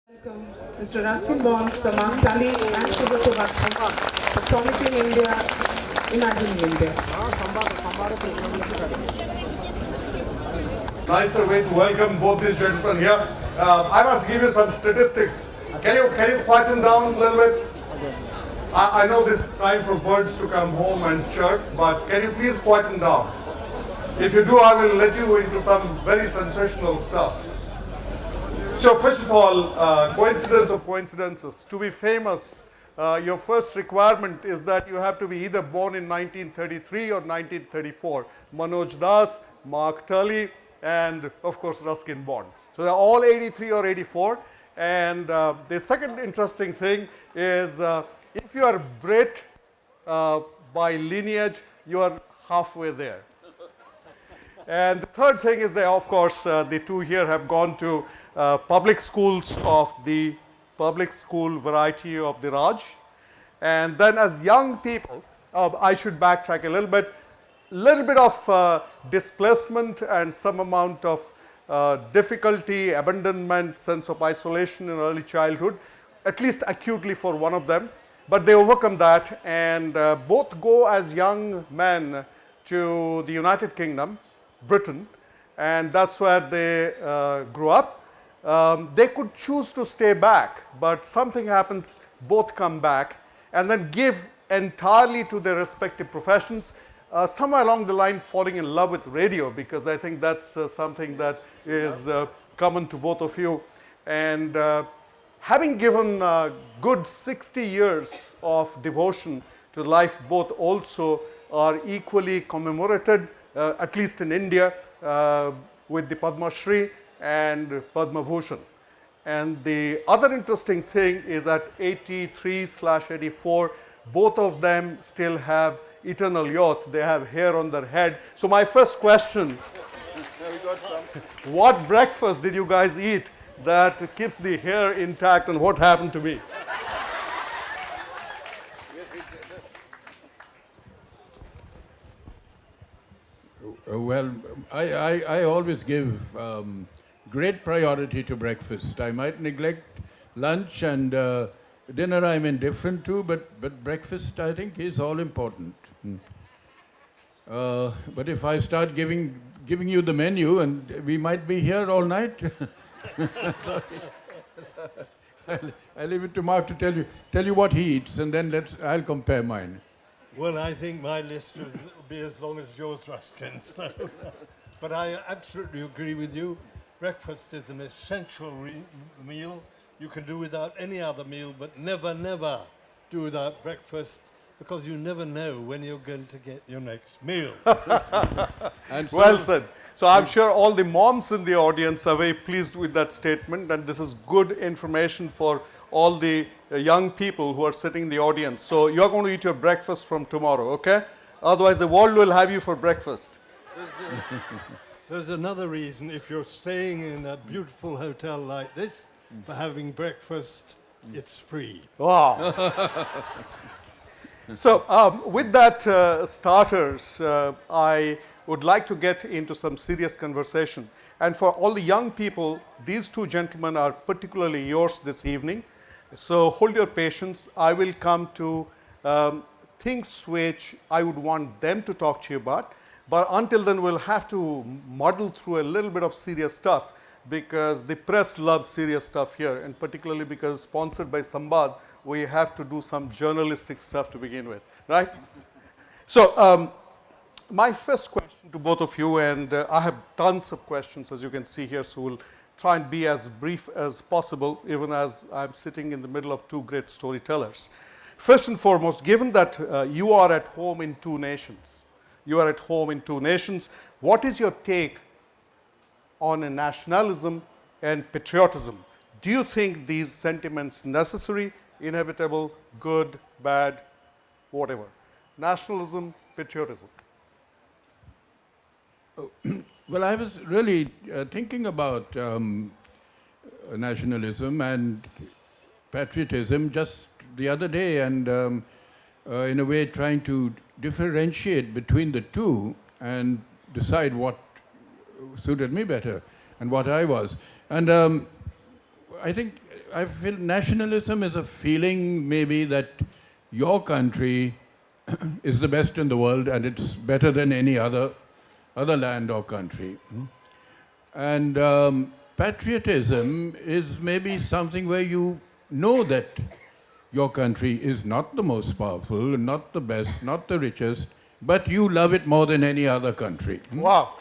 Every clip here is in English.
Welcome Mr. Ruskin Bonds among Tully and Subroto Bagchi for Chronicling India, Imagining India. Nicer way to welcome both these gentlemen here. I must give you some statistics. Can you quieten down a little bit? I know this is time for birds to come home and chirp, but can you please quieten down? If you do, I will let you into some very sensational stuff. So first of all, coincidence of coincidences. To be famous, your first requirement is that you have to be either born in 1933 or 1934. Manoj Das, Mark Tully, and of course Ruskin Bond. So they're all 83 or 84. And the second interesting thing is if you are Brit by lineage, you are halfway there. And the third thing is that, of course, the two here have gone to public schools of the public school variety of the Raj. And then as young people, I should backtrack a little bit of displacement and some amount of difficulty, abandonment, sense of isolation in early childhood, at least acutely for one of them. But they overcome that and both go as young men to the United Kingdom, Britain, and that's where they grew up. They could choose to stay back, but something happens, both come back and then give entirely to their respective professions, somewhere along the line falling in love with radio, because I think that's something that is common to both of you. And having given good 60 years of devotion to life, both also are equally commemorated, at least in India, with the Padma Shri and Padma Bhushan. And the other interesting thing is at 83/84, both of them still have eternal youth. They have hair on their head. So my first question, what breakfast did you guys eat that keeps the hair intact, and what happened to me? Well, I always give great priority to breakfast. I might neglect lunch and dinner I'm indifferent to, but breakfast I think is all important. But if I start giving you the menu, and we might be here all night. I leave it to Mark to tell you what he eats, and then I'll compare mine. Well, I think my list will be as long as yours, Ruskin. So. But I absolutely agree with you. Breakfast is an essential meal. You can do without any other meal, but never, never do without breakfast, because you never know when you're going to get your next meal. And so, well said. So I'm sure all the moms in the audience are very pleased with that statement, and this is good information for all the young people who are sitting in the audience. So you're going to eat your breakfast from tomorrow, okay? Otherwise the world will have you for breakfast. There's another reason. If you're staying in a beautiful hotel like this, for having breakfast, it's free. Wow. So with that starters, I would like to get into some serious conversation. And for all the young people, these two gentlemen are particularly yours this evening. So hold your patience. I will come to things which I would want them to talk to you about. But until then, we'll have to muddle through a little bit of serious stuff, because the press loves serious stuff here, and particularly because sponsored by Sambad, we have to do some journalistic stuff to begin with, right? So my first question to both of you, and I have tons of questions as you can see here, so we'll try and be as brief as possible, even as I'm sitting in the middle of two great storytellers. First and foremost, given that you are at home in two nations, what is your take on a nationalism and patriotism? Do you think these sentiments necessary, inevitable, good, bad, whatever? Nationalism, patriotism. Well, I was really thinking about nationalism and patriotism just the other day, and in a way trying to differentiate between the two and decide what suited me better and what I was. And I think I feel nationalism is a feeling maybe that your country is the best in the world and it's better than any other land or country. And patriotism is maybe something where you know that your country is not the most powerful, not the best, not the richest, but you love it more than any other country. Wow.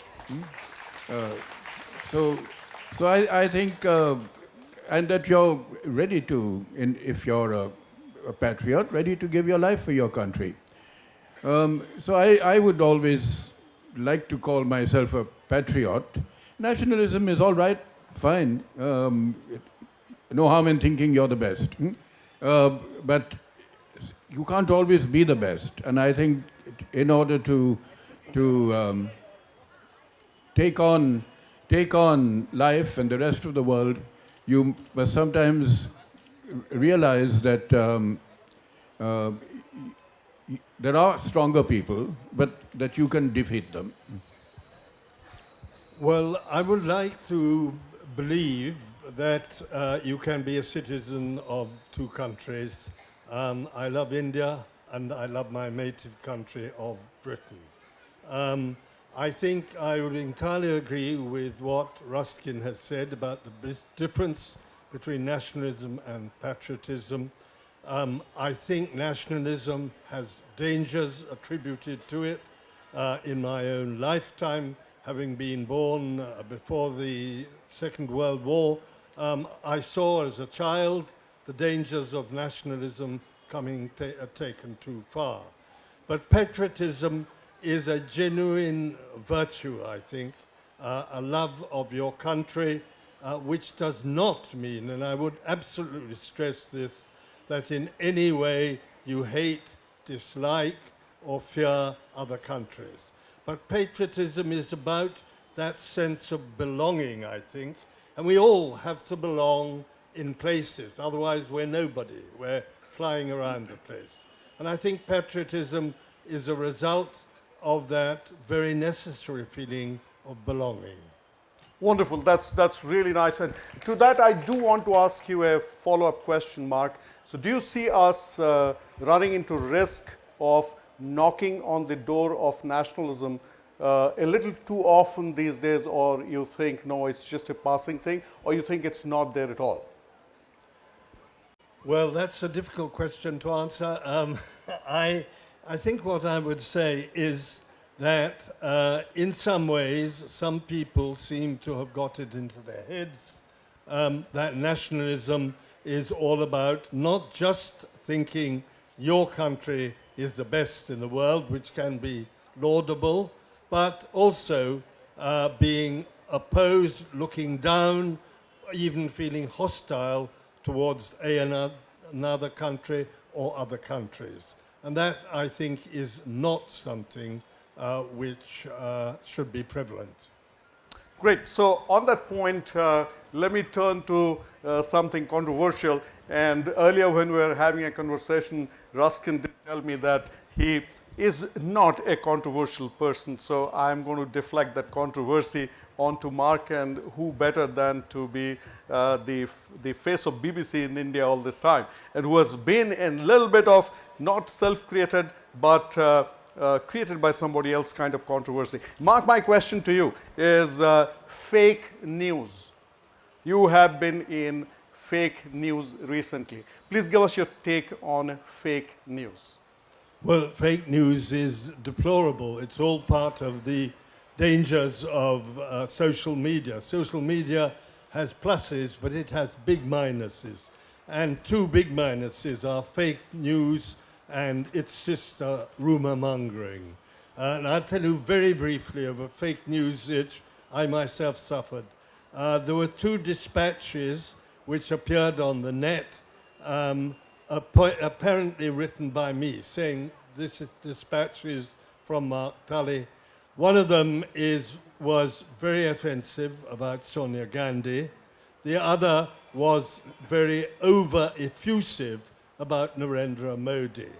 So I think, and that you're ready to, if you're a patriot, ready to give your life for your country. So I would always like to call myself a patriot. Nationalism is all right, fine. No harm in thinking you're the best. But you can't always be the best. And I think in order to take on life and the rest of the world, you must sometimes realize that there are stronger people, but that you can defeat them. Well, I would like to believe that you can be a citizen of two countries. I love India and I love my native country of Britain. I think I would entirely agree with what Ruskin has said about the difference between nationalism and patriotism. I think nationalism has dangers attributed to it. In my own lifetime, having been born before the Second World War, I saw as a child the dangers of nationalism coming taken too far. But patriotism is a genuine virtue, I think, a love of your country, which does not mean, and I would absolutely stress this, that in any way you hate, dislike, or fear other countries. But patriotism is about that sense of belonging, I think, and we all have to belong in places, otherwise we're nobody, we're flying around the place. And I think patriotism is a result of that very necessary feeling of belonging. Wonderful. That's really nice. And to that, I do want to ask you a follow-up question, Mark. So do you see us running into risk of knocking on the door of nationalism a little too often these days, or you think, no, it's just a passing thing, or you think it's not there at all? Well, that's a difficult question to answer. I think what I would say is that in some ways, some people seem to have got it into their heads that nationalism is all about not just thinking your country is the best in the world, which can be laudable, but also being opposed, looking down, even feeling hostile towards another country or other countries. And that, I think, is not something which should be prevalent. Great. So on that point, let me turn to something controversial. And earlier when we were having a conversation, Ruskin did tell me that he is not a controversial person. So I'm going to deflect that controversy onto Mark, and who better than to be the face of BBC in India all this time, and who has been in a little bit of not self-created, but created by somebody else kind of controversy. Mark, my question to you is fake news. You have been in fake news recently. Please give us your take on fake news. Well, fake news is deplorable. It's all part of the dangers of social media. Social media has pluses, but it has big minuses. And two big minuses are fake news and its sister, rumor mongering. And I'll tell you very briefly of a fake news which I myself suffered. There were two dispatches which appeared on the net, apparently written by me, saying this dispatch is from Mark Tully. One of them was very offensive about Sonia Gandhi. The other was very over-effusive about Narendra Modi.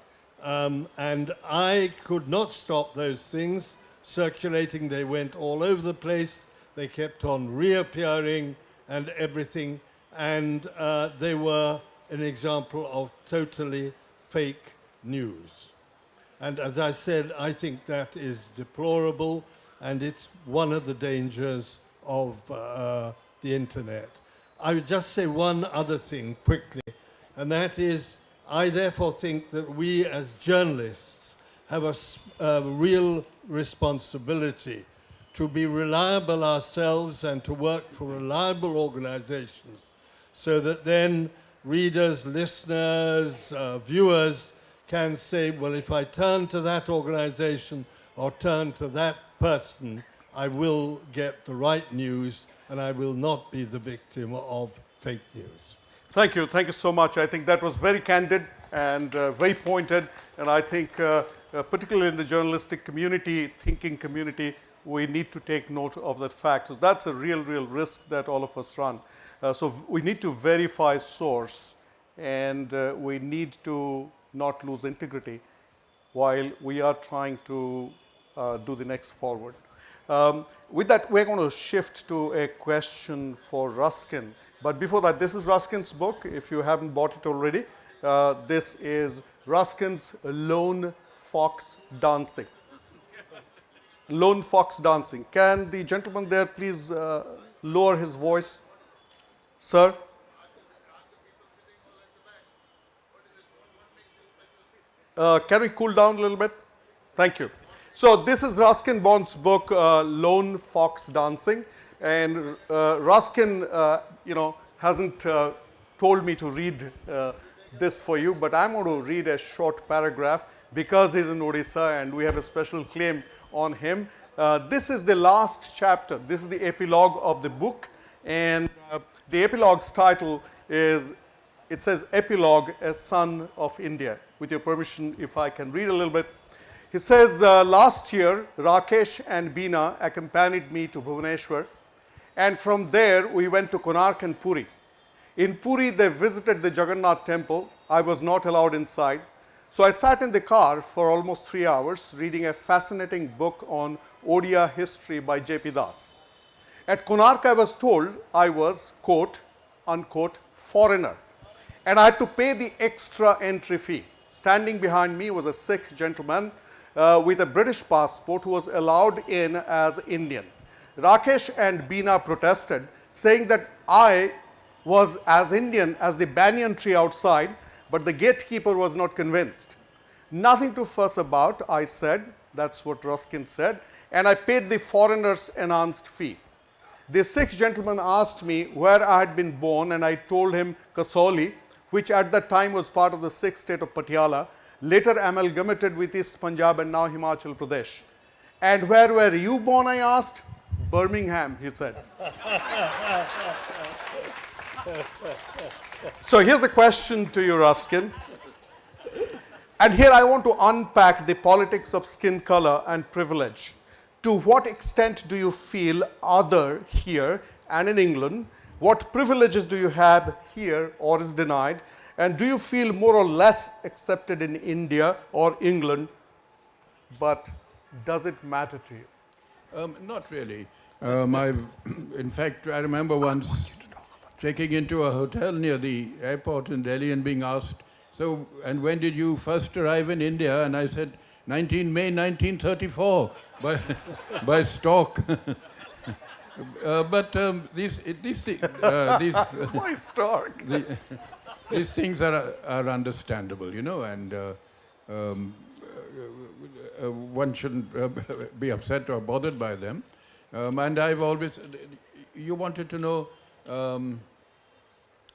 And I could not stop those things circulating. They went all over the place. They kept on reappearing and everything. and they were an example of totally fake news. And as I said, I think that is deplorable, and it's one of the dangers of the internet. I would just say one other thing quickly, and that is, I therefore think that we as journalists have a real responsibility to be reliable ourselves and to work for reliable organizations, so that then readers, listeners, viewers can say, well, if I turn to that organization or turn to that person, I will get the right news and I will not be the victim of fake news. Thank you so much. I think that was very candid and very pointed, and I think particularly in the journalistic community, thinking community, we need to take note of that fact. So that's a real risk that all of us run. So we need to verify source, and we need to not lose integrity while we are trying to do the next forward. With that, we're going to shift to a question for Ruskin. But before that, this is Ruskin's book. If you haven't bought it already, this is Ruskin's Lone Fox Dancing. Lone Fox Dancing. Can the gentleman there please lower his voice? Sir? Can we cool down a little bit? Thank you. So this is Ruskin Bond's book, Lone Fox Dancing. And Ruskin, hasn't told me to read this for you, but I'm going to read a short paragraph because he's in Odisha and we have a special claim on him. This is the last chapter. This is the epilogue of the book, and the epilogue's title is, it says, Epilogue, a Son of India. With your permission, if I can read a little bit. He says, last year, Rakesh and Beena accompanied me to Bhubaneswar, and from there we went to Konark and Puri. In Puri, they visited the Jagannath temple. I was not allowed inside. So I sat in the car for almost 3 hours reading a fascinating book on Odia history by J.P. Das. At Konark, I was told I was, quote, unquote, foreigner, and I had to pay the extra entry fee. Standing behind me was a Sikh gentleman with a British passport who was allowed in as Indian. Rakesh and Beena protested, saying that I was as Indian as the banyan tree outside, but the gatekeeper was not convinced. Nothing to fuss about, I said. That's what Ruskin said. And I paid the foreigner's enhanced fee. The Sikh gentleman asked me where I had been born, and I told him Kasauli, which at that time was part of the Sikh state of Patiala, later amalgamated with East Punjab and now Himachal Pradesh. And where were you born, I asked? Birmingham, he said. So here's a question to you, Ruskin. And here I want to unpack the politics of skin color and privilege. To what extent do you feel other here and in England? What privileges do you have here or is denied? And do you feel more or less accepted in India or England? But does it matter to you? Not really. In fact, I remember once checking into a hotel near the airport in Delhi and being asked, so, and when did you first arrive in India? And I said, 19 May 1934 by stock. Why stock? These things are understandable, and one shouldn't be upset or bothered by them. And I've always, you wanted to know,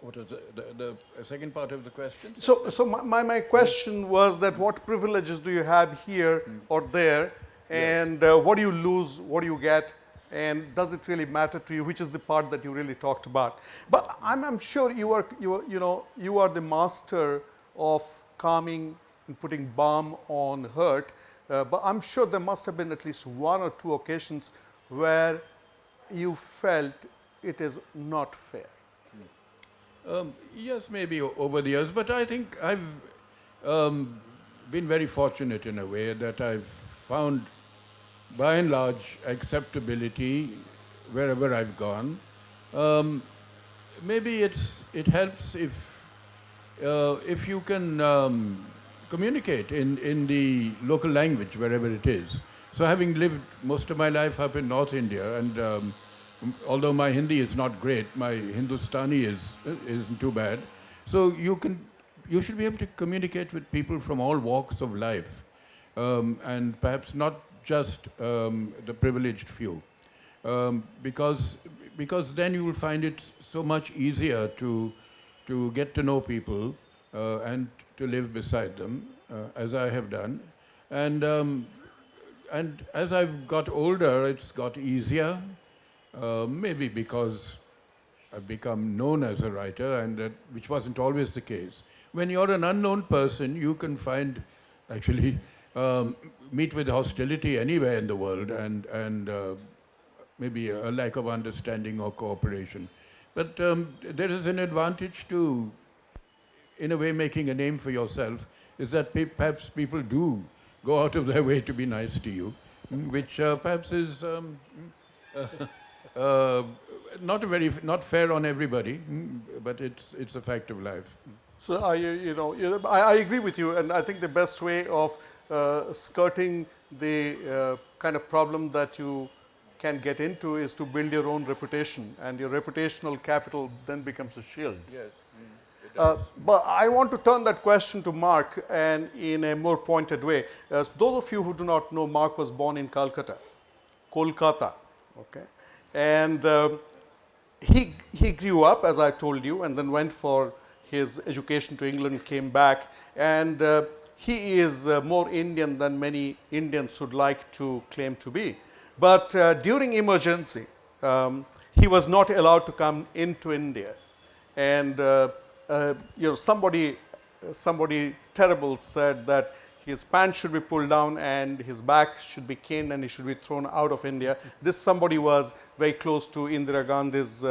what was the second part of the question? So my question was that what privileges do you have here or there, and what do you lose, what do you get, and does it really matter to you, which is the part that you really talked about. But I'm sure you are the master of calming and putting balm on hurt, but I'm sure there must have been at least one or two occasions where you felt it is not fair. Yes, maybe over the years, but I think I've been very fortunate in a way that I've found, by and large, acceptability wherever I've gone. maybe it helps if you can communicate in the local language wherever it is. So having lived most of my life up in North India, and although my Hindi is not great, my Hindustani isn't too bad. So you should be able to communicate with people from all walks of life, and perhaps not just the privileged few, because then you will find it so much easier to get to know people and to live beside them, as I have done, and as I've got older, it's got easier. Maybe because I've become known as a writer, and which wasn't always the case. When you're an unknown person, you can actually meet with hostility anywhere in the world, and maybe a lack of understanding or cooperation. But there is an advantage to, in a way, making a name for yourself, is that perhaps people do go out of their way to be nice to you, which perhaps is not fair on everybody, but it's a fact of life. So I agree with you, and I think the best way of skirting the kind of problem that you can get into is to build your own reputation, and your reputational capital then becomes a shield. Yes. But I want to turn that question to Mark, and in a more pointed way. Those of you who do not know, Mark was born in Kolkata, okay, and he grew up, as I told you, and then went for his education to England, came back, and he is more Indian than many Indians would like to claim to be. But during emergency, he was not allowed to come into India, and somebody terrible said that his pants should be pulled down and his back should be caned and he should be thrown out of India. This somebody was very close to Indira Gandhi's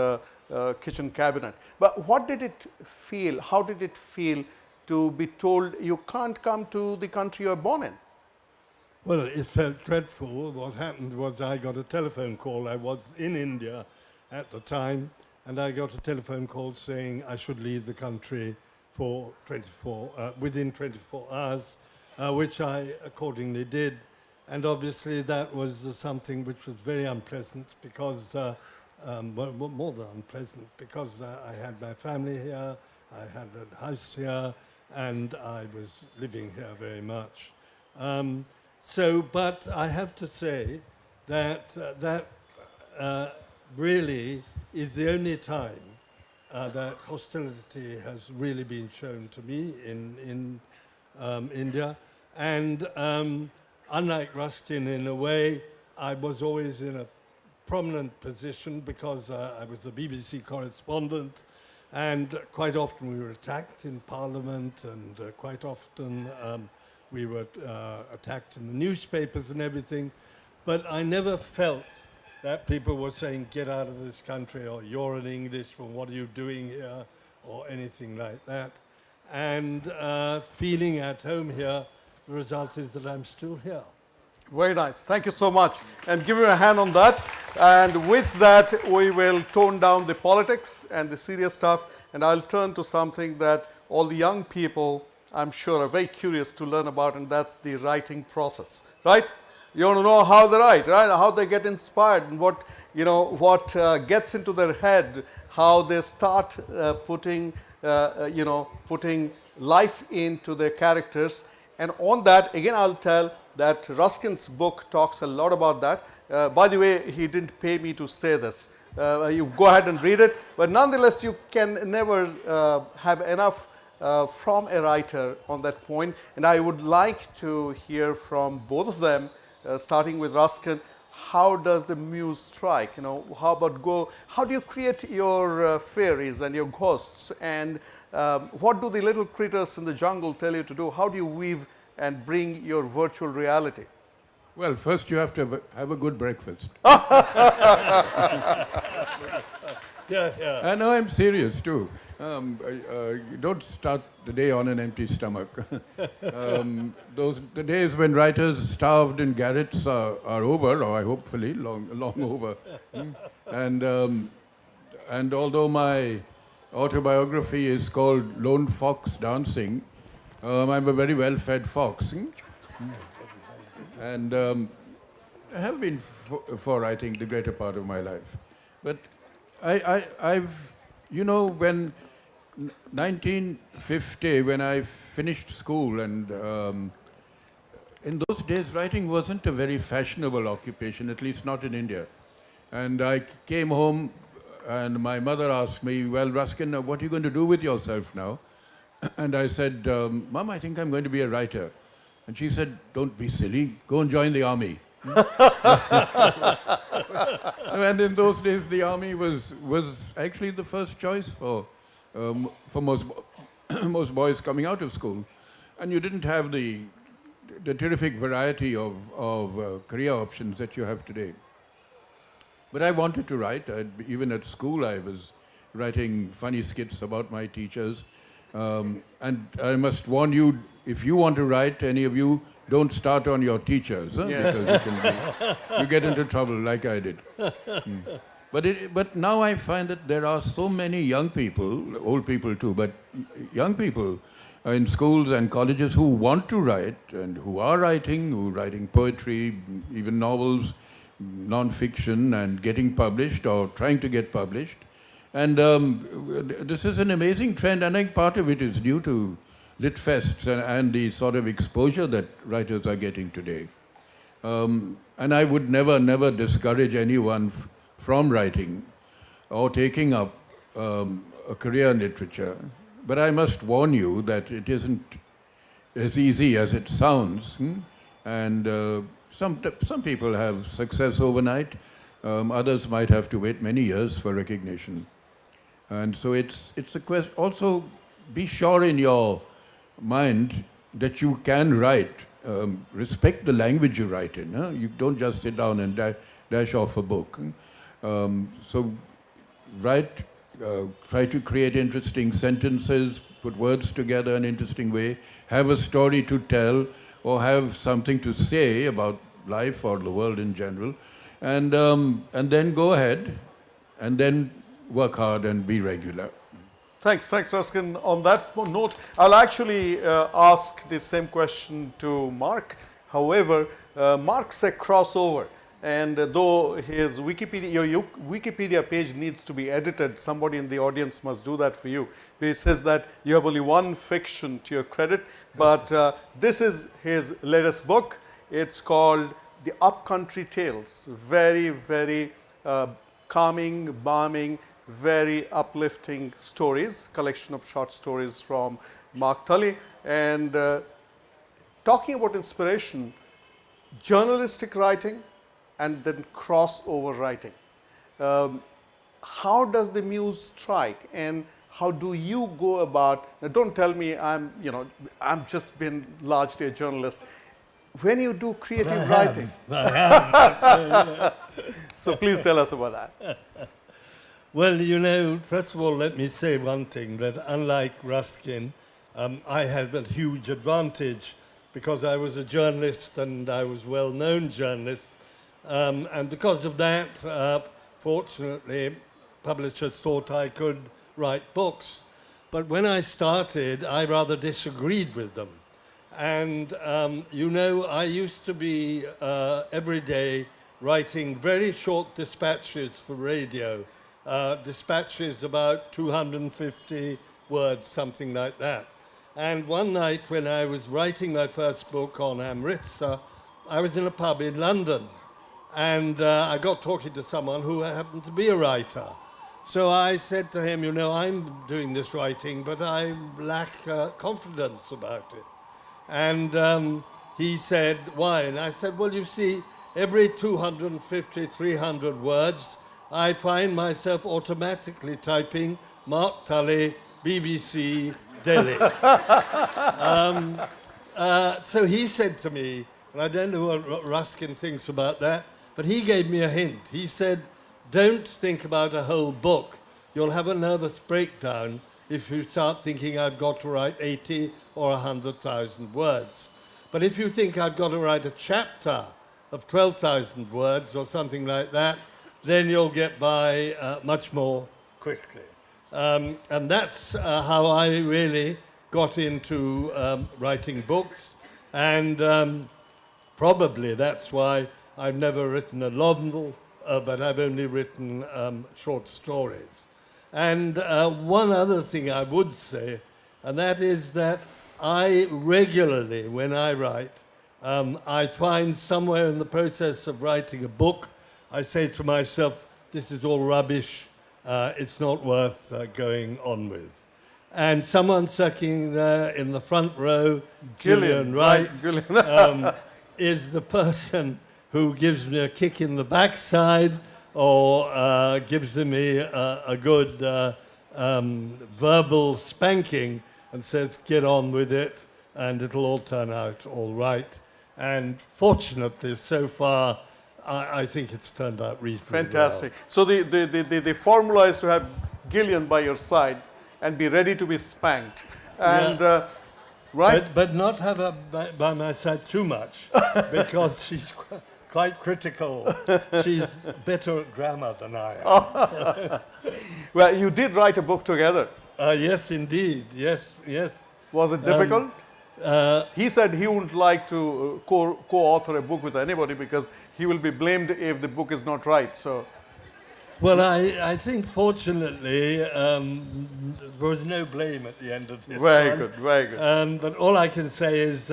kitchen cabinet. But what did it feel? How did it feel to be told you can't come to the country you're born in? Well, it felt dreadful. What happened was I got a telephone call. I was in India at the time, and I got a telephone call saying I should leave the country for within 24 hours, which I accordingly did. And obviously that was something which was very unpleasant because, well, more than unpleasant, because I had my family here, I had a house here, and I was living here very much. But I have to say that that really is the only time that hostility has really been shown to me in India. And unlike Ruskin, in a way, I was always in a prominent position because I was a BBC correspondent, and quite often we were attacked in Parliament, and quite often we were attacked in the newspapers and everything. But I never felt that people were saying, get out of this country, or you're an Englishman, what are you doing here, or anything like that. And feeling at home here, the result is that I'm still here. Very nice. Thank you so much. And give you a hand on that. And with that, we will tone down the politics and the serious stuff. And I'll turn to something that all the young people, I'm sure, are very curious to learn about, and that's the writing process, right? You want to know how they write, right? How they get inspired, and what gets into their head, how they start putting life into their characters. And on that, again, I'll tell that Ruskin's book talks a lot about that. By the way, he didn't pay me to say this. You go ahead and read it. But nonetheless, you can never have enough from a writer on that point. And I would like to hear from both of them, starting with Ruskin. How does the muse strike? How do you create your fairies and your ghosts? And what do the little critters in the jungle tell you to do? How do you weave and bring your virtual reality? Well, first you have to have a good breakfast. Yeah. No, I'm serious too. You don't start the day on an empty stomach. The days when writers starved in garrets are over, or hopefully long over. And although my autobiography is called Lone Fox Dancing. I'm a very well-fed fox. And I have been for writing the greater part of my life. But I've, you know, when 1950, when I finished school, and in those days, writing wasn't a very fashionable occupation, at least not in India. And I came home, and my mother asked me, well, Ruskin, what are you going to do with yourself now? And I said, Mom, I think I'm going to be a writer. And she said, don't be silly, go and join the army. And in those days, the army was actually the first choice for most, most boys coming out of school. And you didn't have the terrific variety of career options that you have today. But I wanted to write. Even at school, I was writing funny skits about my teachers. And I must warn you, if you want to write, any of you, don't start on your teachers, huh? Yeah. Because you get into trouble like I did. But now I find that there are so many young people, old people too, but young people in schools and colleges who want to write and who are writing poetry, even novels, non-fiction, and getting published or trying to get published. And this is an amazing trend, and I think part of it is due to lit fests and the sort of exposure that writers are getting today. And I would never discourage anyone from writing or taking up a career in literature. But I must warn you that it isn't as easy as it sounds. And some people have success overnight. Others might have to wait many years for recognition. And so it's a question. Also, be sure in your mind that you can write. Respect the language you write in. Huh? You don't just sit down and dash off a book. So write, try to create interesting sentences, put words together in an interesting way, have a story to tell, or have something to say about life or the world in general, and then go ahead, and then work hard and be regular. Thanks, Ruskin. On that note, I'll actually ask the same question to Mark. However, Mark said crossover, and though his your Wikipedia page needs to be edited, somebody in the audience must do that for you. He says that you have only one fiction to your credit, but this is his latest book. It's called The Upcountry Tales. Very, very calming, balming, very uplifting stories, collection of short stories from Mark Tully. And talking about inspiration, journalistic writing and then crossover writing. How does the muse strike, and how do you go about? Now don't tell me I'm just been largely a journalist. When you do creative writing, so please tell us about that. Well, you know, first of all, let me say one thing, that unlike Ruskin, I had a huge advantage because I was a journalist and I was a well-known journalist. And because of that, fortunately, publishers thought I could write books. But when I started, I rather disagreed with them. And, you know, I used to be every day writing very short dispatches for radio. Dispatches about 250 words, something like that. And one night when I was writing my first book on Amritsar, I was in a pub in London, and I got talking to someone who happened to be a writer. So I said to him, you know, I'm doing this writing, but I lack confidence about it. And he said, why? And I said, well, you see, every 250, 300 words, I find myself automatically typing Mark Tully, BBC, Delhi. So he said to me, and I don't know what Ruskin thinks about that, but he gave me a hint. He said, don't think about a whole book. You'll have a nervous breakdown if you start thinking I've got to write 80 or 100,000 words. But if you think I've got to write a chapter of 12,000 words or something like that, then you'll get by much more quickly. And that's how I really got into writing books. And probably that's why I've never written a novel, but I've only written short stories. And one other thing I would say, and that is that I regularly, when I write, I find somewhere in the process of writing a book, I say to myself, this is all rubbish, it's not worth going on with. And someone sitting there in the front row, Gillian Wright, is the person who gives me a kick in the backside or gives me a good verbal spanking and says, get on with it, and it'll all turn out all right. And fortunately, so far, I think it's turned out reasonably Fantastic. well. So the formula is to have Gillian by your side and be ready to be spanked. And right? But not have her by my side too much, because she's quite critical. She's better at grammar than I am. Well, you did write a book together. Yes, indeed. Yes, yes. Was it difficult? He said he wouldn't like to co-author a book with anybody because he will be blamed if the book is not right. So, well, I think fortunately there was no blame at the end of this. Very good, very good. But all I can say is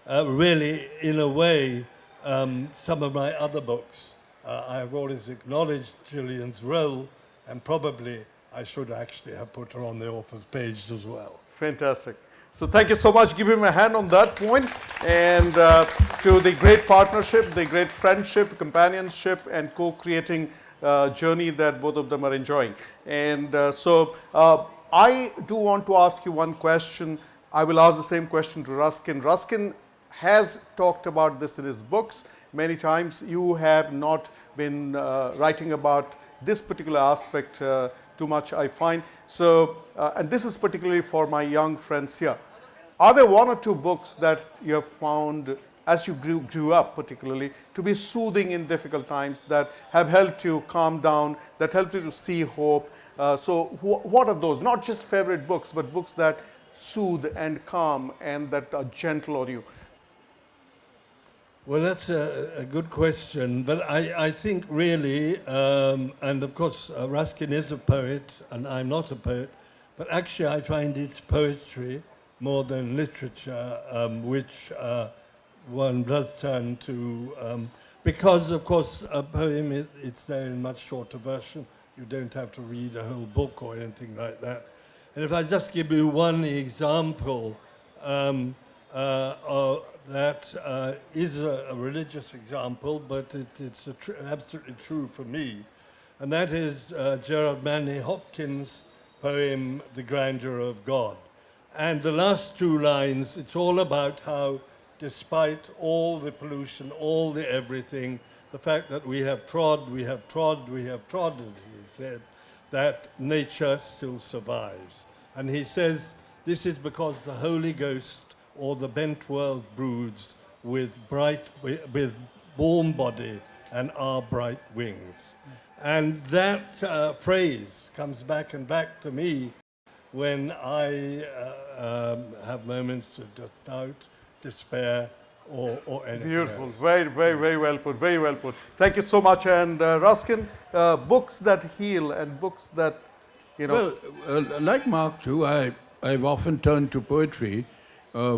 really, in a way, some of my other books, I've always acknowledged Gillian's role, and probably I should actually have put her on the author's page as well. Fantastic. So thank you so much. Give him a hand on that point. And to the great partnership, the great friendship, companionship, and co-creating journey that both of them are enjoying. And so I do want to ask you one question. I will ask the same question to Ruskin. Ruskin has talked about this in his books many times. You have not been writing about this particular aspect too much, I find. So, and this is particularly for my young friends here. Are there one or two books that you have found, as you grew up particularly, to be soothing in difficult times, that have helped you calm down, that helped you to see hope? So what are those? Not just favorite books, but books that soothe and calm and that are gentle on you. Well, that's a good question, but I think really, and of course Ruskin is a poet and I'm not a poet, but actually I find it's poetry more than literature, which one does turn to, because of course a poem, it's there in much shorter version. You don't have to read a whole book or anything like that. And if I just give you one example, that is a religious example, but it's absolutely true for me. And that is Gerard Manley Hopkins' poem, The Grandeur of God. And the last two lines, it's all about how, despite all the pollution, all the everything, the fact that we have trod, we have trod, we have trodden, he said, that nature still survives. And he says, this is because the Holy Ghost or the bent world broods with warm body and our bright wings. And that phrase comes back and back to me when I have moments of doubt, despair, or anything Beautiful. else. Very, very, very well put. Very well put. Thank you so much. And Ruskin, books that heal and books that, you know. Well, like Mark too, I've often turned to poetry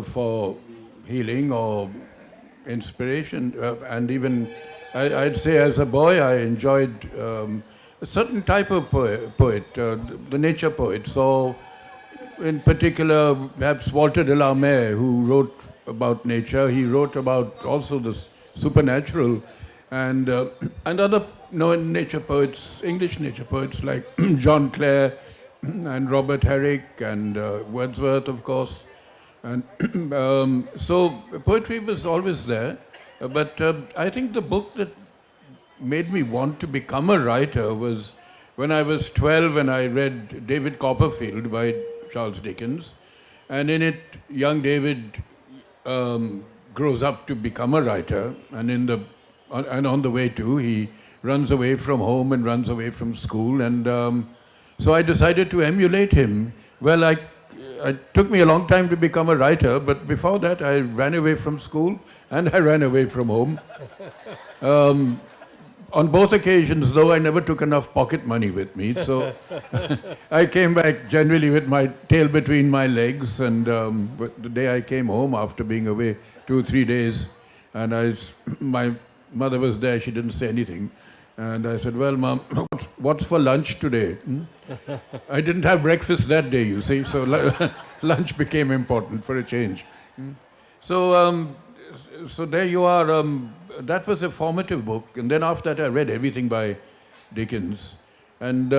for healing or inspiration, and even I'd say as a boy I enjoyed a certain type of poet, the nature poet. So in particular, perhaps Walter de la Mare, who wrote about nature, he wrote about also the supernatural, and other known nature poets, English nature poets like John Clare and Robert Herrick and Wordsworth, of course. And so poetry was always there, but I think the book that made me want to become a writer was when I was 12 and I read David Copperfield by Charles Dickens, and in it young David grows up to become a writer, and on the way to, he runs away from home and runs away from school, and So I decided to emulate him. Well, it took me a long time to become a writer, but before that I ran away from school and I ran away from home. On both occasions, though, I never took enough pocket money with me, so I came back generally with my tail between my legs, and the day I came home after being away 2 or 3 days, and my mother was there, she didn't say anything, and I said, well, Mom, what's for lunch today? I didn't have breakfast that day, you see, so lunch became important for a change. So there you are. That was a formative book, and then after that I read everything by Dickens, and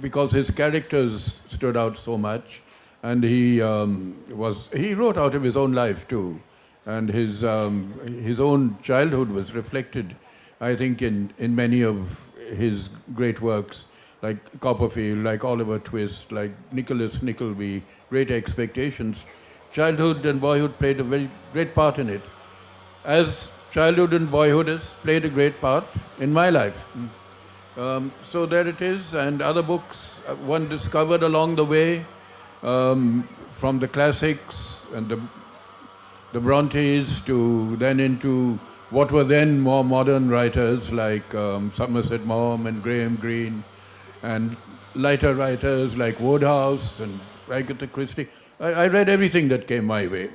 because his characters stood out so much, and he wrote out of his own life too, and his own childhood was reflected, I think, in many of his great works, like Copperfield, like Oliver Twist, like Nicholas Nickleby, Great Expectations. Childhood and boyhood played a very great part in it, as childhood and boyhood has played a great part in my life. So there it is, and other books one discovered along the way, from the classics and the Brontes to then into what were then more modern writers like Somerset Maugham and Graham Greene, and lighter writers like Wodehouse and Agatha Christie. I read everything that came my way,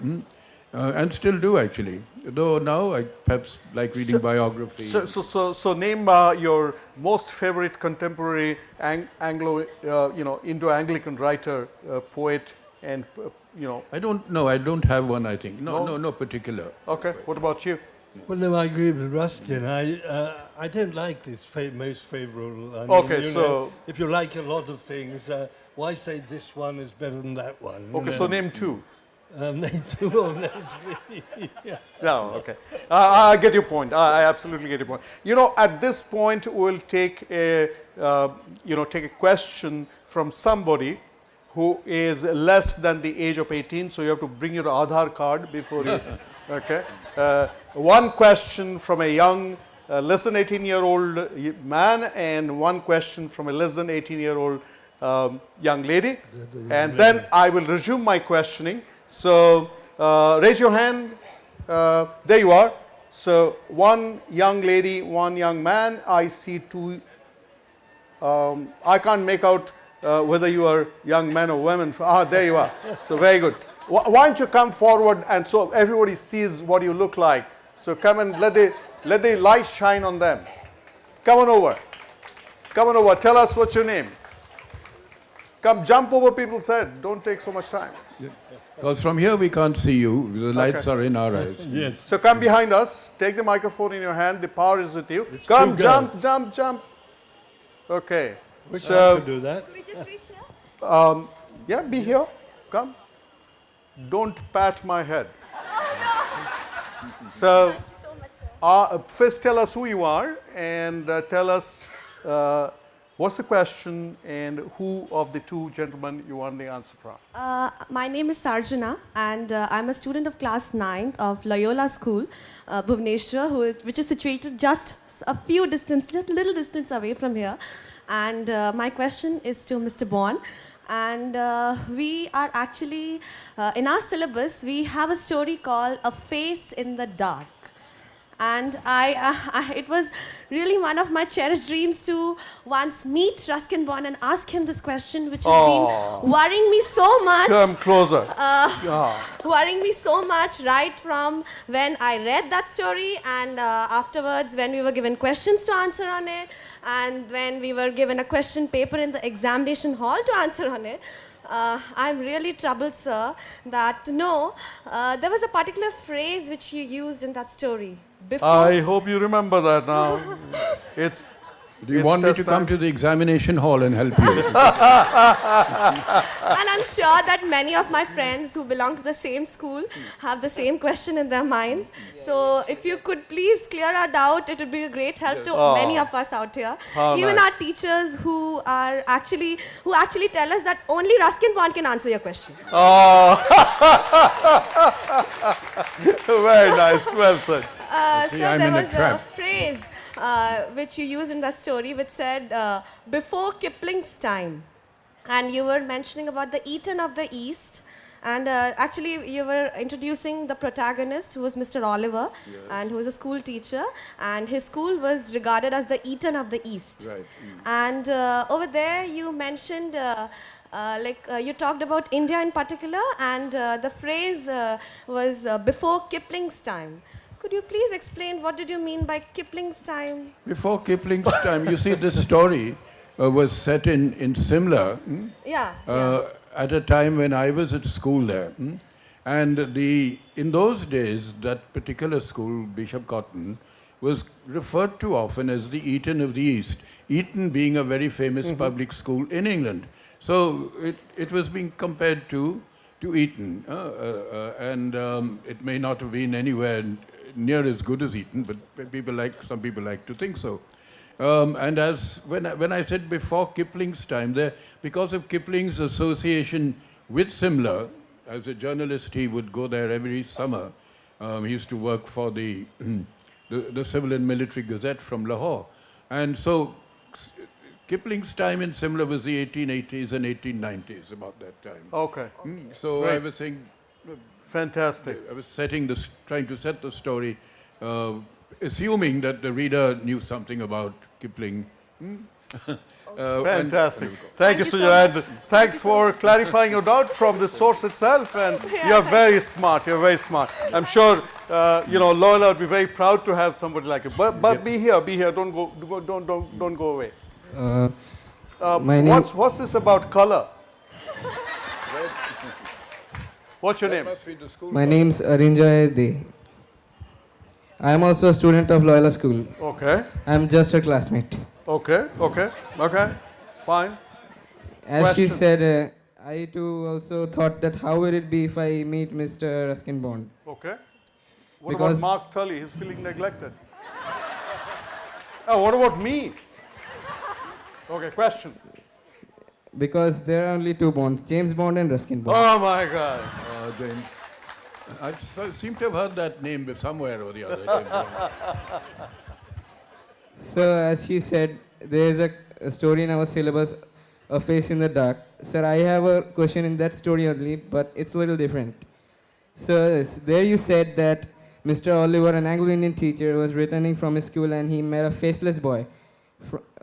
and still do actually. Though now I perhaps like reading biography. So name your most favorite contemporary Indo-Anglican writer, poet, and I don't know. I don't have one. I think no particular. Okay. What about you? Well, no, I agree with Ruskin. I don't like this most favourable. I mean, Okay, if you like a lot of things, why say this one is better than that one? Okay, so name two. Name two or name three. Yeah. No, okay. I get your point. I absolutely get your point. At this point, we'll take a question from somebody who is less than the age of 18. So you have to bring your Aadhaar card before you. Okay. One question from a young, less than 18-year-old man, and one question from a less than 18-year-old young lady. And then I will resume my questioning. So raise your hand. There you are. So one young lady, one young man. I see two. I can't make out whether you are young men or women. There you are. So very good. Why don't you come forward, and so everybody sees what you look like. So come and let the light shine on them. Come on over. Come on over. Tell us what's your name. Come, jump over people's head. Don't take so much time. Because from here we can't see you. The lights are in our eyes. Yes. So come behind us. Take the microphone in your hand. The power is with you. Come, jump. Okay. Which one to do that? We just reach here? Yeah, be here. Come. Don't pat my head. So, Thank you so much, sir. first tell us who you are, and tell us what's the question and who of the two gentlemen you want the answer from. My name is Sarjana, and I'm a student of class 9 of Loyola School, Bhubaneswar, which is situated just a little distance away from here. And my question is to Mr. Bond. And we are actually, in our syllabus, we have a story called A Face in the Dark. And it was really one of my cherished dreams to once meet Ruskin Bond and ask him this question, which has been worrying me so much. Come closer. Worrying me so much right from when I read that story, and afterwards when we were given questions to answer on it, and when we were given a question paper in the examination hall to answer on it. I'm really troubled, sir, that to know there was a particular phrase which you used in that story. I hope you remember that now. Do you want me to come to the examination hall and help you? And I'm sure that many of my friends who belong to the same school have the same question in their minds. So if you could please clear our doubt, it would be a great help to many of us out here. Even our teachers who actually tell us that only Ruskin Bond can answer your question. Very nice. Well said. So there was a phrase which you used in that story, which said, before Kipling's time. And you were mentioning about the Eton of the East. And actually, you were introducing the protagonist, who was Mr. Oliver, and who was a school teacher. And his school was regarded as the Eton of the East. Right. And over there, you mentioned, you talked about India in particular, and the phrase was before Kipling's time. Could you please explain what did you mean by Kipling's time? Before Kipling's time, you see, this story was set in Simla. At a time when I was at school there. And in those days, that particular school, Bishop Cotton, was referred to often as the Eton of the East, Eton being a very famous public school in England. So it was being compared to Eton. It may not have been anywhere near as good as Eton, but some people like to think so. And when I said before Kipling's time, because of Kipling's association with Simla, as a journalist, he would go there every summer. He used to work for the Civil and Military Gazette from Lahore. And so Kipling's time in Simla was the 1880s and 1890s, about that time. Okay. So Great. I was saying... Fantastic. I was trying to set the story, assuming that the reader knew something about Kipling. Fantastic. Thank you, Sujat. So Thanks for clarifying your doubt from the source itself. And you're very smart. You're very smart. I'm sure, Loyola would be very proud to have somebody like you. But be here. Don't go away. What's this about color? What's your name? My name's Arinjoy De. I am also a student of Loyola School. Okay. I am just a classmate. Okay. Fine. As she said, I too also thought that how would it be if I meet Mr. Ruskin Bond? Okay. What about Mark Tully? He's feeling neglected. Oh, what about me? Okay, question. Because there are only two Bonds, James Bond and Ruskin Bond. Oh my God. James. I seem to have heard that name somewhere or the other. James Bond. So as she said, there is a story in our syllabus, A Face in the Dark. Sir, I have a question in that story only, but it's a little different. So there you said that Mr. Oliver, an Anglo-Indian teacher, was returning from his school and he met a faceless boy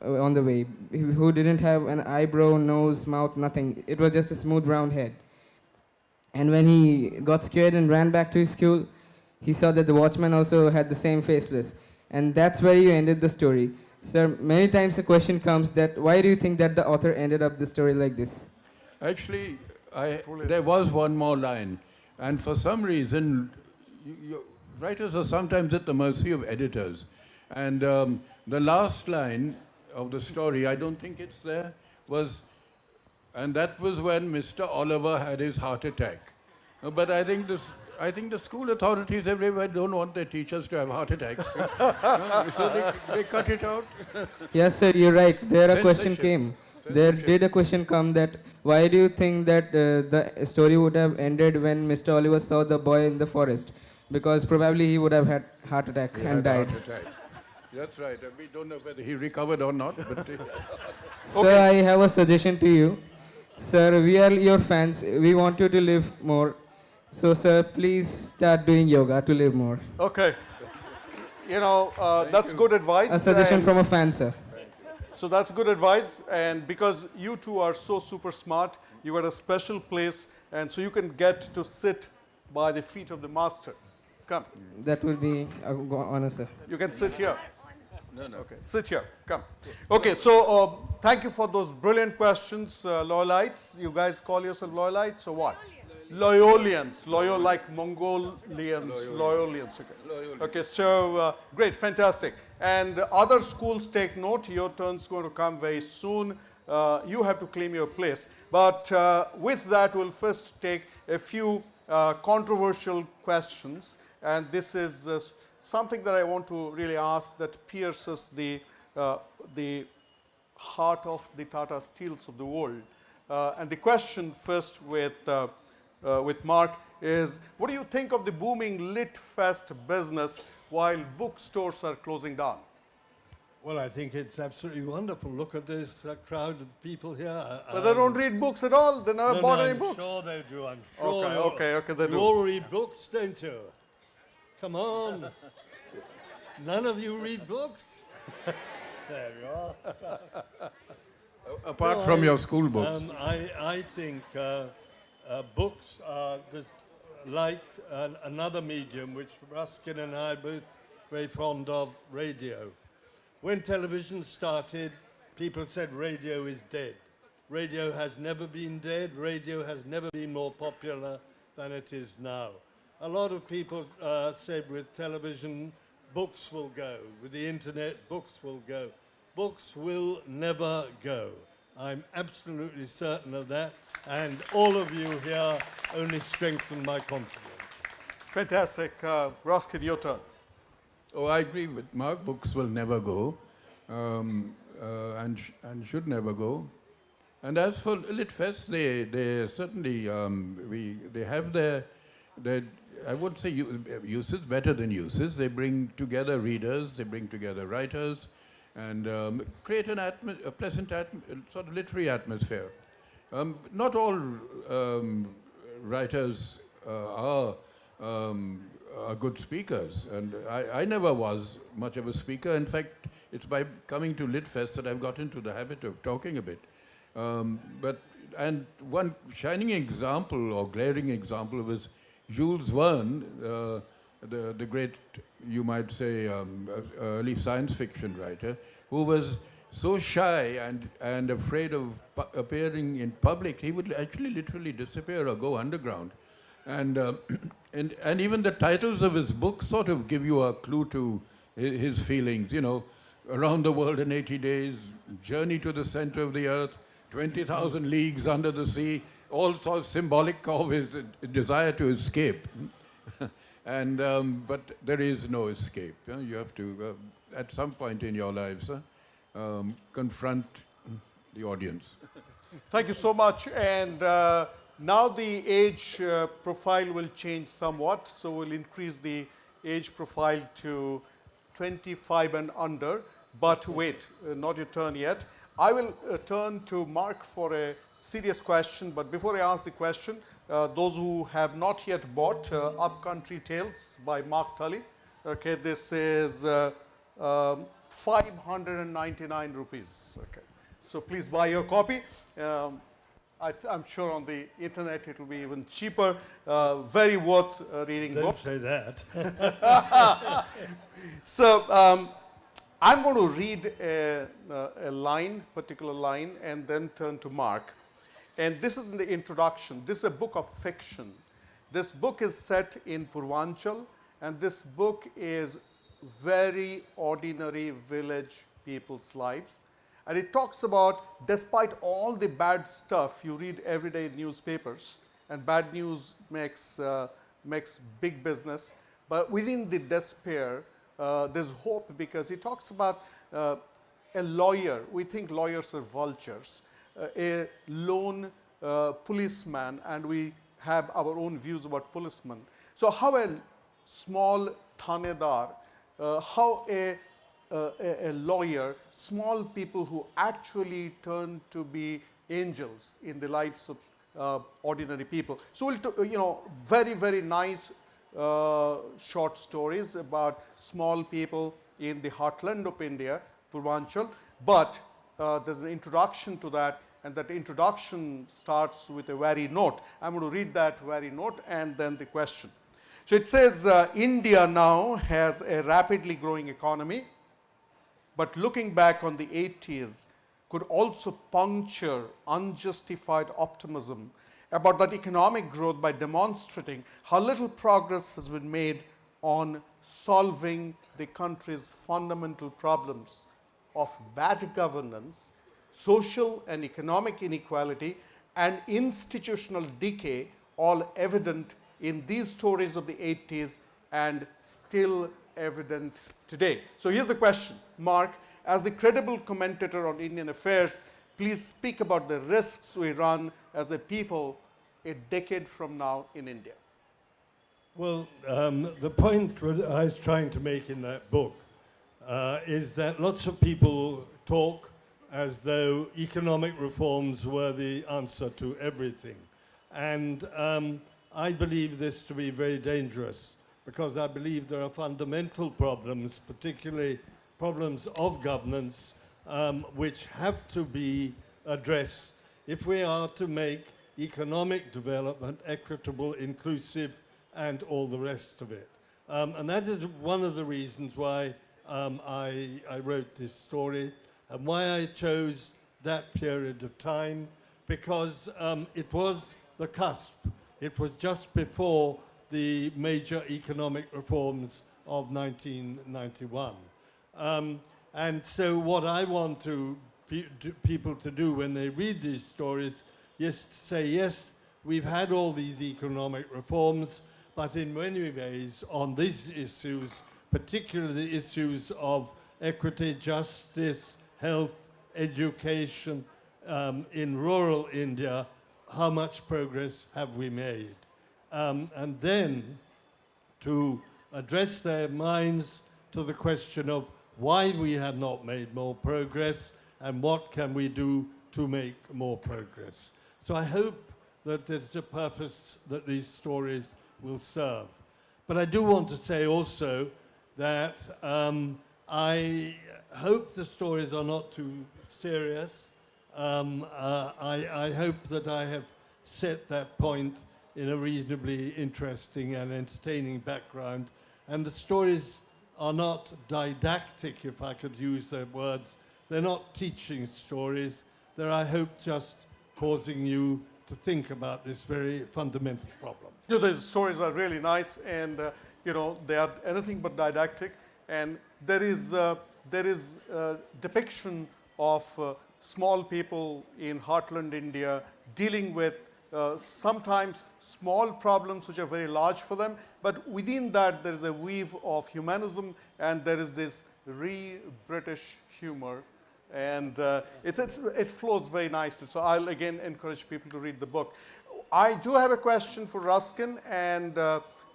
on the way who didn't have an eyebrow, nose, mouth, nothing. It was just a smooth round head. And when he got scared and ran back to his school, he saw that the watchman also had the same faceless. And that's where you ended the story. Sir, many times the question comes that why do you think that the author ended up the story like this? Actually, there was one more line. And for some reason, writers are sometimes at the mercy of editors. And the last line of the story, I don't think it's there, and that was when Mr. Oliver had his heart attack. But I think the school authorities everywhere don't want their teachers to have heart attacks. So they cut it out. Yes, sir, you're right. There a question came. There did a question come that why do you think that the story would have ended when Mr. Oliver saw the boy in the forest? Because probably he would have had heart attack and died. Heart attack. That's right. We don't know whether he recovered or not. But Sir, I have a suggestion to you. Sir, we are your fans. We want you to live more. So, sir, please start doing yoga to live more. Okay. That's good advice. A suggestion from a fan, sir. So that's good advice. And because you two are so super smart, you got a special place. And so you can get to sit by the feet of the master. Come. That will be an honor, sir. You can sit here. no. Okay, sit here. Come. Okay, so thank you for those brilliant questions, Loyalites. You guys call yourself Loyalites or what? Loyolians. Loyal like Mongolians. Loyolians. Okay, so great, fantastic. And other schools take note. Your turn's going to come very soon. You have to claim your place. But with that, we'll first take a few controversial questions. And this is something that I want to really ask that pierces the heart of the Tata Steels of the world. And the question first with Mark is, what do you think of the booming Lit Fest business while bookstores are closing down? Well, I think it's absolutely wonderful. Look at this crowd of people here. But they don't read books at all. They never bought any books. I'm sure they do. I'm sure. Okay, they you do. all read books, don't you? Come on. None of you read books? There you are. Apart from your school books. I think books are like another medium which Ruskin and I are both very fond of, radio. When television started, people said radio is dead. Radio has never been dead. Radio has never been more popular than it is now. A lot of people said with television, books will go. With the internet, books will go. Books will never go. I'm absolutely certain of that. And all of you here only strengthen my confidence. Fantastic. Ruskin, your turn. Oh, I agree with Mark. Books will never go, and should never go. And as for Litfest, they certainly they have their I would say uses better than uses. They bring together readers, they bring together writers, and create a pleasant sort of literary atmosphere. Not all writers are good speakers, and I never was much of a speaker. In fact, it's by coming to Litfest that I've got into the habit of talking a bit. And one shining example or glaring example was Jules Verne, the great, you might say, early science fiction writer, who was so shy and afraid of appearing in public, he would actually literally disappear or go underground. And even the titles of his books sort of give you a clue to his feelings, you know, Around the World in 80 Days, Journey to the Center of the Earth, 20,000 Leagues Under the Sea, all sort of symbolic of his desire to escape. But there is no escape. You have to, at some point in your lives, confront the audience. Thank you so much. And now the age profile will change somewhat. So we'll increase the age profile to 25 and under. But wait, not your turn yet. I will turn to Mark for a serious question. But before I ask the question, those who have not yet bought Upcountry Tales by Mark Tully, okay, this is 599 rupees. Okay, so please buy your copy. I'm sure on the internet it will be even cheaper. Very worth reading book. Don't say that. So I'm going to read a particular line, and then turn to Mark. And this is in the introduction. This is a book of fiction. This book is set in Purvanchal, and this book is very ordinary village people's lives. And it talks about, despite all the bad stuff you read every day in newspapers, and bad news makes big business, but within the despair, there's hope, because he talks about a lawyer. We think lawyers are vultures. A lone policeman, and we have our own views about policemen. So how a small thanedar, how a lawyer, small people who actually turn to be angels in the lives of ordinary people. So we'll very, very nice short stories about small people in the heartland of India, Purvanchal. But there's an introduction to that, and that introduction starts with a very note. I'm going to read that very note and then the question. So it says, India now has a rapidly growing economy, but looking back on the 80s could also puncture unjustified optimism about that economic growth by demonstrating how little progress has been made on solving the country's fundamental problems of bad governance, social and economic inequality, and institutional decay, all evident in these stories of the 80s and still evident today. So here's the question, Mark. As the credible commentator on Indian affairs, please speak about the risks we run as a people a decade from now in India. Well, the point I was trying to make in that book is that lots of people talk as though economic reforms were the answer to everything. And I believe this to be very dangerous, because I believe there are fundamental problems, particularly problems of governance, which have to be addressed if we are to make economic development equitable, inclusive, and all the rest of it. And that is one of the reasons why I wrote this story, and why I chose that period of time, because it was the cusp. It was just before the major economic reforms of 1991. And so what I want to people to do when they read these stories is to say, yes, we've had all these economic reforms, but in many ways on these issues, particularly the issues of equity, justice, health, education in rural India, how much progress have we made? And then to address their minds to the question of why we have not made more progress and what can we do to make more progress. So I hope that there's a purpose that these stories will serve. But I do want to say also that I hope the stories are not too serious. I hope that I have set that point in a reasonably interesting and entertaining background. And the stories are not didactic, if I could use their words. They're not teaching stories. They're, I hope, just causing you to think about this very fundamental problem. You know, the stories are really nice, and you know, they are anything but didactic. And there is depiction of small people in heartland India dealing with sometimes small problems which are very large for them, but within that there is a weave of humanism, and there is this British humor, and it flows very nicely. So I'll again encourage people to read the book. I do have a question for Ruskin, and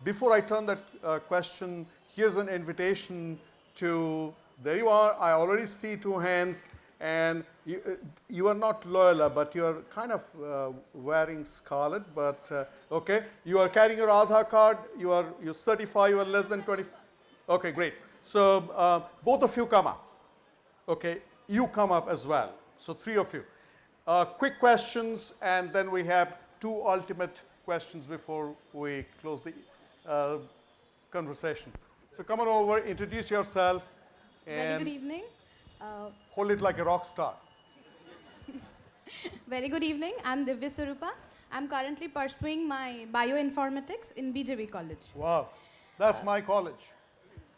before I turn that question, here's an invitation to, there you are, I already see two hands, and you are not Loyola, but you are kind of wearing scarlet, but okay. You are carrying your Aadhaar card, you're 35, you are less than 20. Okay, great. So both of you come up. Okay, you come up as well. So three of you. Quick questions, and then we have two ultimate questions before we close the conversation. So come on over, introduce yourself. Very good evening. Hold it like a rock star. Very good evening. I'm Divya Swarupa. I'm currently pursuing my bioinformatics in BJB College. Wow, that's my college.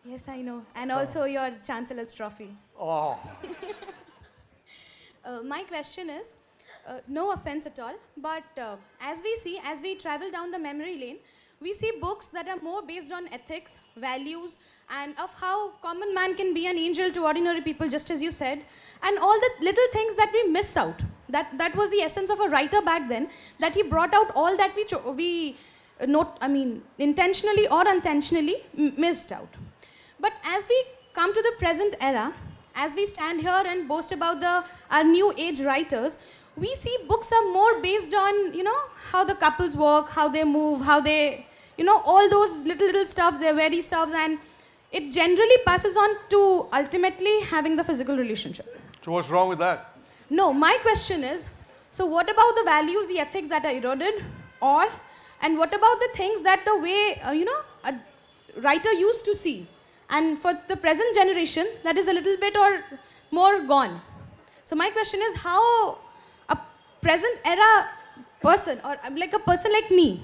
Yes, I know. And also your Chancellor's trophy. Oh. My question is, no offense at all, but as we travel down the memory lane, we see books that are more based on ethics, values, and of how common man can be an angel to ordinary people, just as you said, and all the little things that we miss out. That was the essence of a writer back then, that he brought out all that we intentionally or unintentionally missed out. But as we come to the present era, as we stand here and boast about our new age writers, we see books are more based on, how the couples walk, how they move, how they, all those little stuffs, their very stuffs, and it generally passes on to ultimately having the physical relationship. So what's wrong with that? No, my question is, so what about the values, the ethics that are eroded? And what about the things that the way, a writer used to see? And for the present generation, that is a little bit or more gone. So my question is, how a present era person, or like a person like me,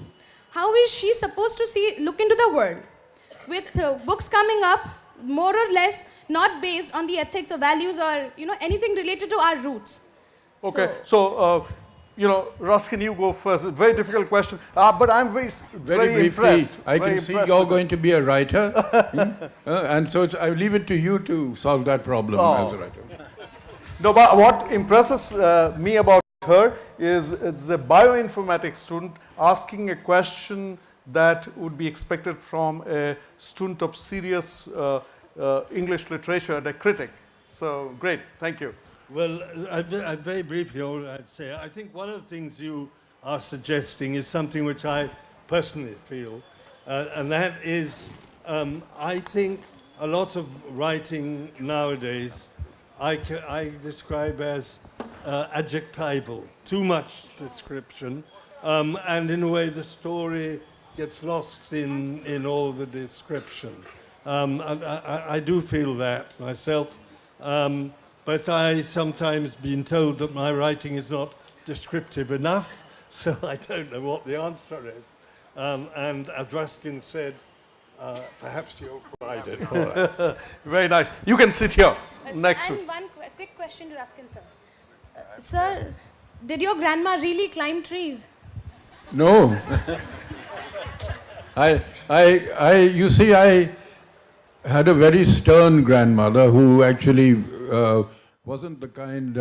how is she supposed to look into the world? With books coming up, more or less, not based on the ethics or values or, anything related to our roots. Okay, so Ruskin, you go first. Very difficult question, but I'm very impressed. I can see you're going to be a writer, and so I leave it to you to solve that problem as a writer. No, but what impresses me about her is it's a bioinformatics student asking a question that would be expected from a student of serious English literature and a critic. So great, thank you. Well, I very briefly, all I'd say, I think one of the things you are suggesting is something which I personally feel, and that is, I think a lot of writing nowadays I describe as adjectival, too much description, and in a way the story gets lost in all the description. And I do feel that myself. But I sometimes been told that my writing is not descriptive enough, so I don't know what the answer is. And as Ruskin said, perhaps you'll provide it for us. Very nice. You can sit here next to. And one quick question to Ruskin, sir. Sir, did your grandma really climb trees? No. You see, I had a very stern grandmother who actually wasn't the kind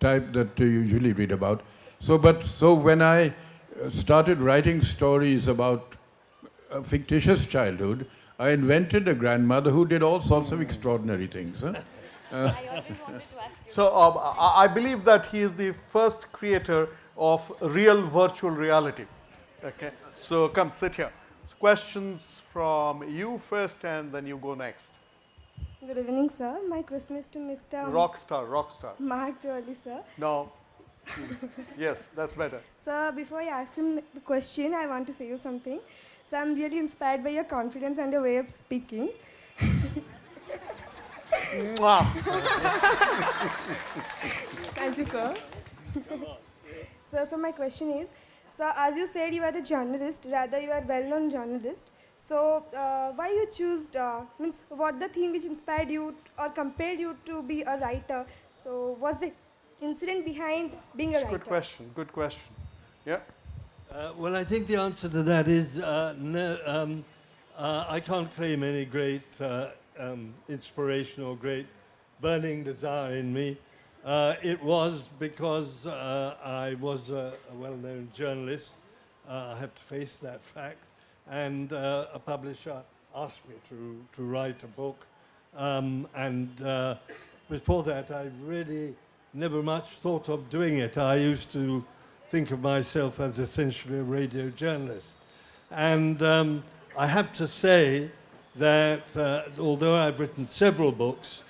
type that you usually read about. So when I started writing stories about a fictitious childhood, I invented a grandmother who did all sorts of extraordinary things. Huh? I always wanted to ask you. So I believe that he is the first creator of real virtual reality. Okay, so come sit here. Questions from you first, and then you go next. Good evening, sir. My question is to Mr. Rockstar. Mark Tully, sir. No. Yes, that's better. Sir, before I ask him the question, I want to say you something. So I'm really inspired by your confidence and your way of speaking. Mwah. Thank you, sir. So my question is, so as you said, you are a journalist, rather you are a well-known journalist. So why you choose, means what the thing which inspired you or compelled you to be a writer? So was the incident behind being a writer? Good question. Yeah. Well, I think the answer to that is no. I can't claim any great inspiration or great burning desire in me. It was because I was a well-known journalist. I have to face that fact. And a publisher asked me to write a book. Before that, I really never much thought of doing it. I used to think of myself as essentially a radio journalist. And I have to say that although I've written several books,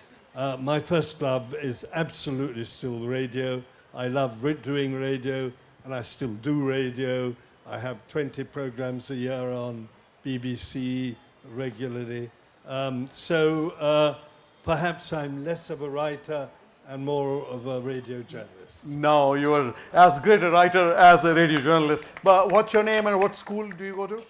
my first love is absolutely still radio. I love doing radio, and I still do radio. I have 20 programs a year on BBC regularly. So perhaps I'm less of a writer and more of a radio journalist. No, you are as great a writer as a radio journalist. But what's your name and what school do you go to?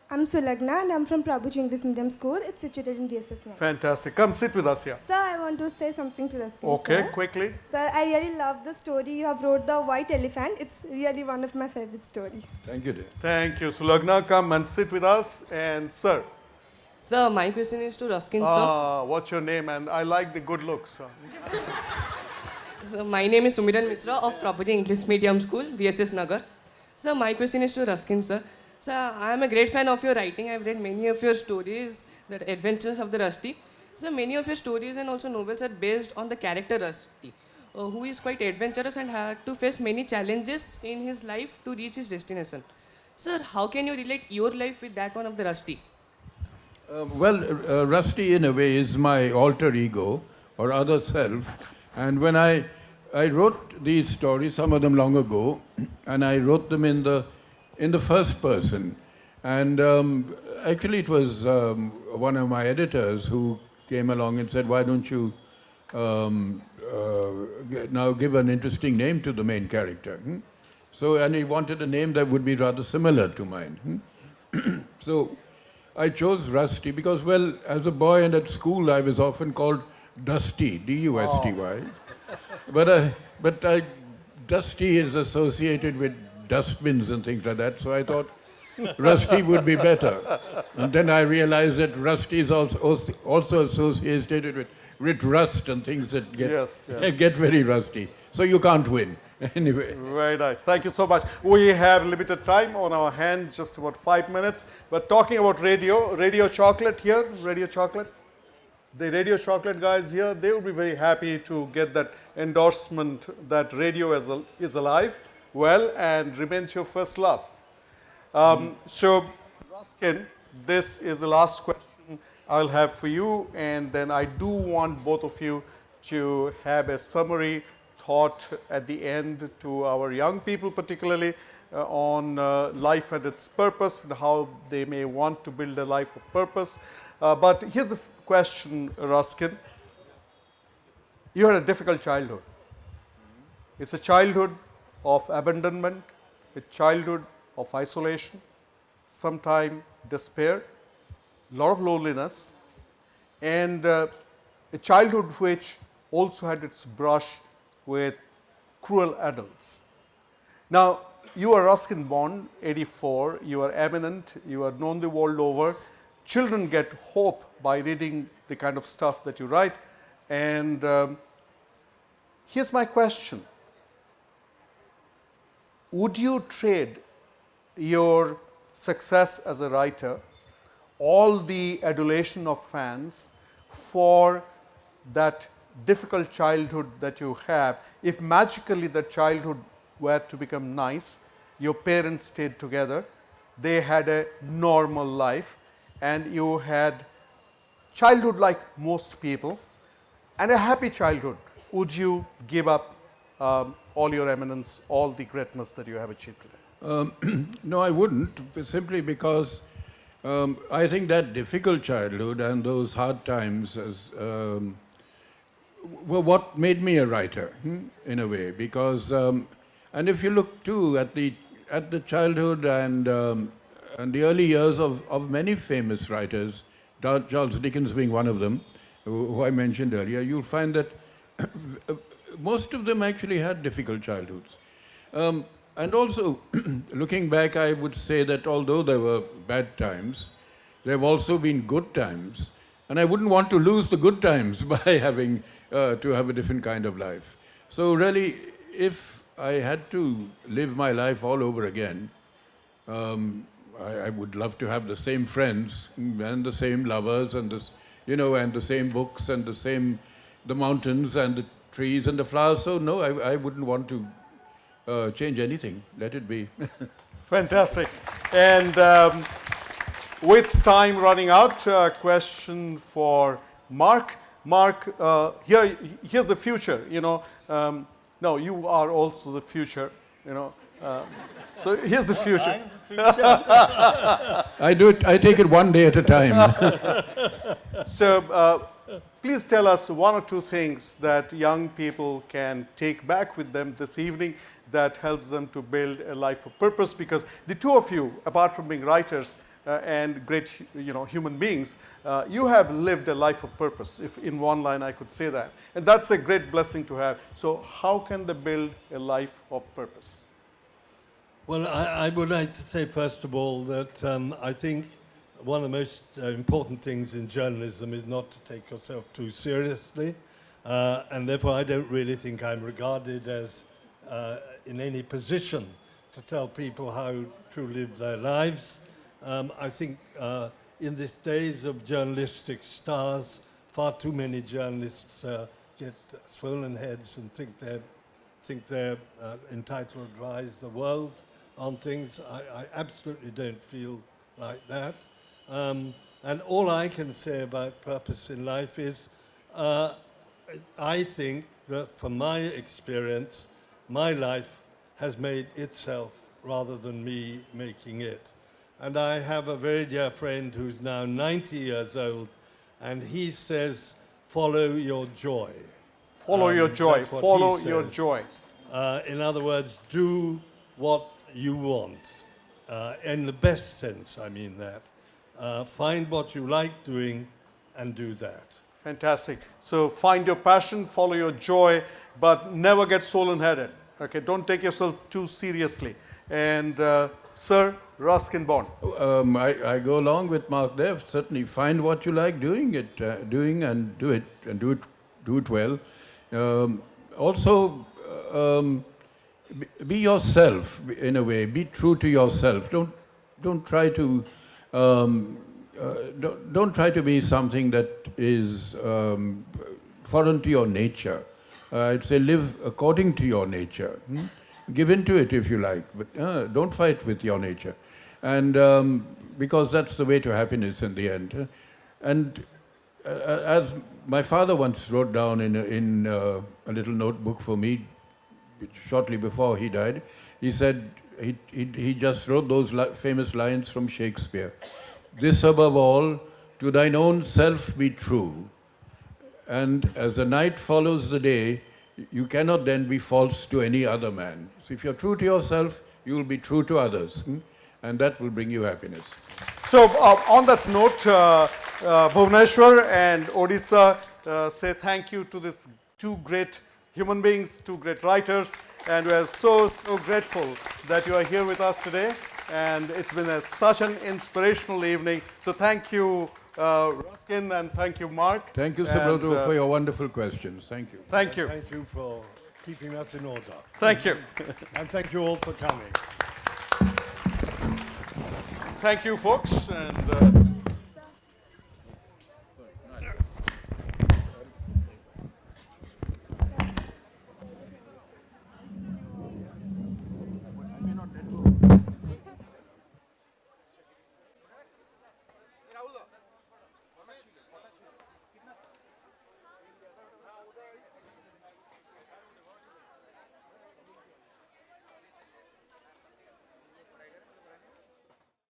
I'm Sulagna and I'm from Prabhuji English Medium School. It's situated in DSS now. Fantastic. Come sit with us here. Sir, I want to say something to Ruskin. Okay, sir. quickly. Sir, I really love the story you have wrote, The White Elephant. It's really one of my favorite stories. Thank you, dear. Thank you. Sulagna, come and sit with us. And sir. Sir, my question is to Ruskin, sir. What's your name? And I like the good looks. So my name is Sumiran Misra of Prabhuji English Medium School, VSS Nagar. So my question is to Ruskin, sir. Sir, I am a great fan of your writing. I've read many of your stories, The Adventures of the Rusty. So many of your stories and also novels are based on the character Rusty, who is quite adventurous and had to face many challenges in his life to reach his destination. Sir, how can you relate your life with that one of the Rusty? Rusty in a way is my alter ego or other self. And when I wrote these stories, some of them long ago, and I wrote them in the first person. And actually it was one of my editors who came along and said, why don't you now give an interesting name to the main character? So, and he wanted a name that would be rather similar to mine. So I chose Rusty because, well, as a boy and at school I was often called Dusty, D-U-S-T-Y. But Dusty is associated with dustbins and things like that, so I thought Rusty would be better. And then I realized that Rusty is also associated with rust and things that get very rusty. So you can't win. Anyway. Very nice. Thank you so much. We have limited time on our hands, just about 5 minutes. But talking about Radio Chocolate here, Radio Chocolate. The Radio Chocolate guys here, they will be very happy to get that endorsement that radio is alive, well, and remains your first love. So, Ruskin, this is the last question I'll have for you, and then I do want both of you to have a summary thought at the end to our young people, particularly on life and its purpose and how they may want to build a life of purpose. But here's the question, Ruskin. You had a difficult childhood. It's a childhood of abandonment, a childhood of isolation, sometimes despair, a lot of loneliness, and a childhood which also had its brush with cruel adults. Now, you are Ruskin born, 84, you are eminent, you are known the world over. Children get hope by reading the kind of stuff that you write. And here's my question. Would you trade your success as a writer, all the adulation of fans, for that difficult childhood that you have, if magically that childhood were to become nice, your parents stayed together, they had a normal life, and you had childhood like most people, and a happy childhood, would you give up all your eminence, all the greatness that you have achieved today? No, I wouldn't, simply because I think that difficult childhood and those hard times were what made me a writer, in a way. Because, and if you look too at the childhood and the early years of many famous writers, Charles Dickens being one of them, who I mentioned earlier, you'll find that most of them actually had difficult childhoods. And also, looking back, I would say that although there were bad times, there have also been good times. And I wouldn't want to lose the good times by having to have a different kind of life. So really, if I had to live my life all over again, I would love to have the same friends and the same lovers and and the same books and the mountains and the trees and the flowers. So no, I wouldn't want to change anything. Let it be. Fantastic. And with time running out, question for Mark. Mark, here's the future. No, you are also the future. So here's the future. I take it one day at a time. So please tell us one or two things that young people can take back with them this evening that helps them to build a life of purpose, because the two of you, apart from being writers and great human beings, you have lived a life of purpose, if in one line I could say that. And that's a great blessing to have. So how can they build a life of purpose? Well, I would like to say, first of all, that I think one of the most important things in journalism is not to take yourself too seriously. And therefore, I don't really think I'm regarded as in any position to tell people how to live their lives. I think in these days of journalistic stars, far too many journalists get swollen heads and think they're entitled to advise the world on things. I absolutely don't feel like that. And all I can say about purpose in life is I think that from my experience, my life has made itself rather than me making it. And I have a very dear friend who's now 90 years old, and he says, follow your joy. Follow your joy. Follow your joy. In other words, do what you want. In the best sense, I mean that. Find what you like doing and do that. Fantastic. So find your passion, follow your joy, but never get swollen-headed. Okay, don't take yourself too seriously. And Sir Ruskin Bond. I go along with Mark there. Certainly, find what you like doing and do it well. Also, be yourself in a way. Be true to yourself. Don't try to don't try to be something that is foreign to your nature. I'd say live according to your nature. Give into it if you like, but don't fight with your nature. And because that's the way to happiness in the end. And as my father once wrote down in a little notebook for me, shortly before he died, he said, he just wrote those famous lines from Shakespeare. This above all, to thine own self be true. And as the night follows the day, you cannot then be false to any other man. So if you're true to yourself, you will be true to others. And that will bring you happiness. So on that note, Bhubaneswar and Odisha say thank you to these two great human beings, two great writers, and we are so grateful that you are here with us today. And it's been such an inspirational evening. So thank you, Ruskin, and thank you, Mark. Thank you, Subroto, for your wonderful questions. Thank you. Thank you. Thank you for keeping us in order. Thank you. And thank you all for coming. Thank you, folks. And